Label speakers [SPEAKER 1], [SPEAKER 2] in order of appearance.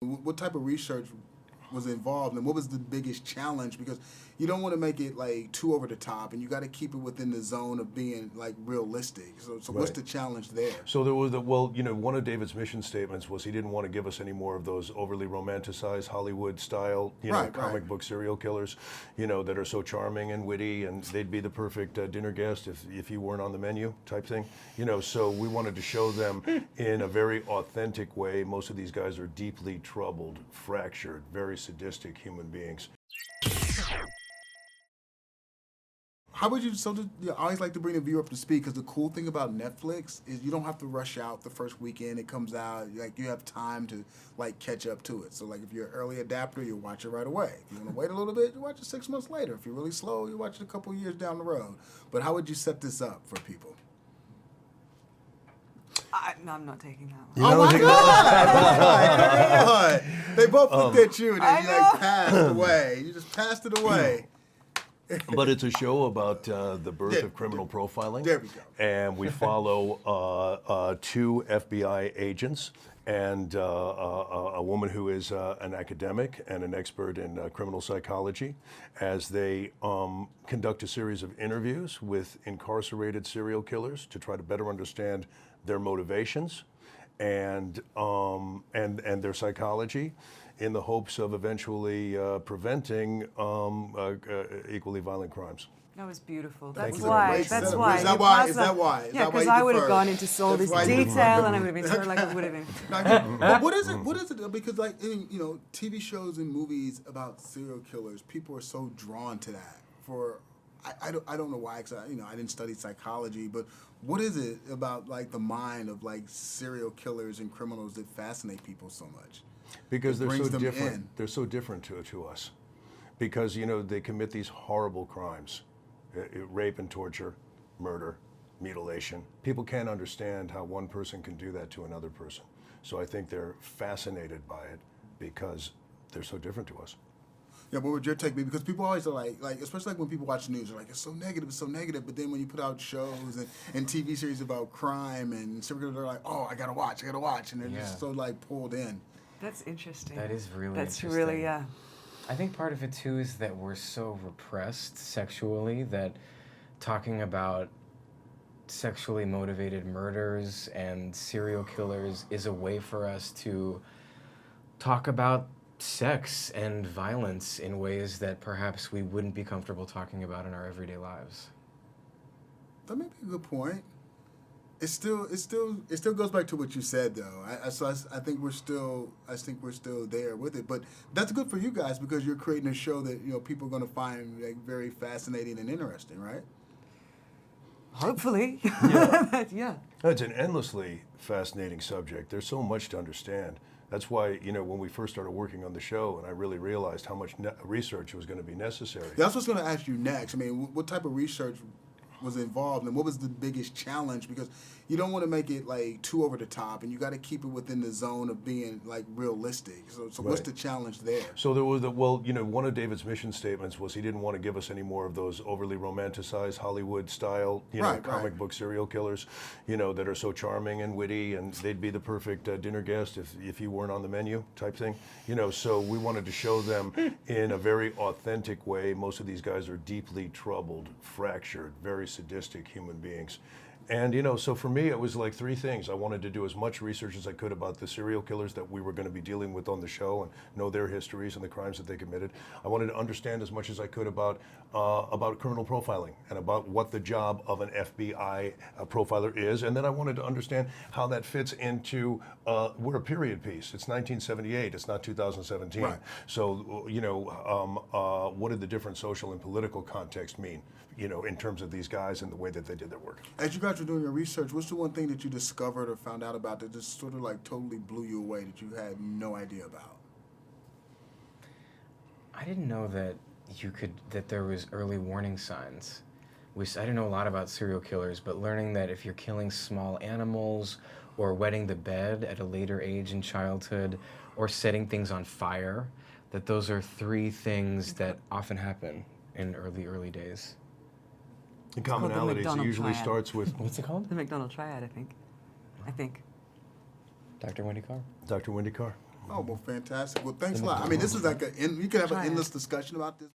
[SPEAKER 1] What type of research was involved, and what was the biggest challenge? Because you don't want to make it like too over the top, and you got to keep it within the zone of being like realistic. So what's the challenge there?
[SPEAKER 2] So there was one of David's mission statements was he didn't want to give us any more of those overly romanticized Hollywood style, comic book serial killers, that are so charming and witty, and they'd be the perfect dinner guest if you weren't on the menu type thing. So we wanted to show them in a very authentic way. Most of these guys are deeply troubled, fractured, very sadistic human beings.
[SPEAKER 1] How would you? I always like to bring the viewer up to speed, because the cool thing about Netflix is you don't have to rush out the first weekend it comes out. Like, you have time to catch up to it. So like, if you're an early adapter, you'll watch it right away. If you want to wait a little bit, you watch it 6 months later. If you're really slow, you watch it a couple years down the road. But how would you set this up for people?
[SPEAKER 3] No, I'm not taking that
[SPEAKER 1] one. Oh my God! They both looked at you and then you passed away. You just passed it away.
[SPEAKER 2] But it's a show about the birth of criminal profiling.
[SPEAKER 1] There we go.
[SPEAKER 2] And we follow 2 FBI agents and a woman who is an academic and an expert in criminal psychology, as they conduct a series of interviews with incarcerated serial killers to try to better understand their motivations and their psychology, in the hopes of eventually preventing equally violent crimes.
[SPEAKER 3] That was beautiful.
[SPEAKER 1] That's
[SPEAKER 3] why.
[SPEAKER 1] Is that why?
[SPEAKER 3] Yeah, because I would have gone into all this detail, and I would have been sort of like it would have been.
[SPEAKER 1] But what is it? What is it? Because TV shows and movies about serial killers, people are so drawn to that. I don't know why. Cause I didn't study psychology, but what is it about the mind of serial killers and criminals that fascinate people so much?
[SPEAKER 2] Because they're so different. They're so different to us. Because they commit these horrible crimes, rape and torture, murder, mutilation. People can't understand how one person can do that to another person. So I think they're fascinated by it because they're so different to us.
[SPEAKER 1] Yeah, what would your take be? Because people always are like especially when people watch the news, they're like, it's so negative. But then when you put out shows and TV series about crime and serial killers, they're like, oh, I gotta watch, and they're just so pulled in.
[SPEAKER 3] That's interesting.
[SPEAKER 4] That is really
[SPEAKER 3] interesting.
[SPEAKER 4] That's
[SPEAKER 3] really, yeah.
[SPEAKER 4] I think part of it too is that we're so repressed sexually that talking about sexually motivated murders and serial killers is a way for us to talk about sex and violence in ways that perhaps we wouldn't be comfortable talking about in our everyday lives.
[SPEAKER 1] That may be a good point. It still goes back to what you said, though. I think we're still there with it. But that's good for you guys, because you're creating a show that people are going to find very fascinating and interesting, right?
[SPEAKER 3] Hopefully.
[SPEAKER 2] Yeah.
[SPEAKER 3] Yeah.
[SPEAKER 2] It's an endlessly fascinating subject. There's so much to understand. That's why, when we first started working on the show, and I really realized how much research was going to be necessary.
[SPEAKER 1] That's what's going to ask you next. I mean, what type of research was involved, and what was the biggest challenge? Because you don't want to make it too over the top, and you got to keep it within the zone of being realistic. So what's the challenge there?
[SPEAKER 2] So there was one of David's mission statements was he didn't want to give us any more of those overly romanticized Hollywood style, comic book serial killers, that are so charming and witty, and they'd be the perfect dinner guest if you weren't on the menu type thing. So we wanted to show them in a very authentic way. Most of these guys are deeply troubled, fractured, very sadistic human beings. And, so for me, it was 3 things. I wanted to do as much research as I could about the serial killers that we were going to be dealing with on the show and know their histories and the crimes that they committed. I wanted to understand as much as I could about criminal profiling and about what the job of an FBI profiler is. And then I wanted to understand how that fits into, we're a period piece. It's 1978. It's not 2017.
[SPEAKER 1] Right.
[SPEAKER 2] So, what did the different social and political context mean, in terms of these guys and the way that they did their work?
[SPEAKER 1] As you guys were doing your research, what's the one thing that you discovered or found out about that just sort of totally blew you away, that you had no idea about?
[SPEAKER 4] I didn't know that there was early warning signs. I didn't know a lot about serial killers, but learning that if you're killing small animals or wetting the bed at a later age in childhood or setting things on fire, that those are 3 things that often happen in early days.
[SPEAKER 2] The commonalities usually starts with...
[SPEAKER 4] What's it called?
[SPEAKER 3] The McDonald triad, I think.
[SPEAKER 4] Dr. Wendy Carr.
[SPEAKER 2] Dr. Wendy Carr.
[SPEAKER 1] Oh, well, fantastic. Well, thanks a lot. I mean, this is like you could have an endless discussion about this.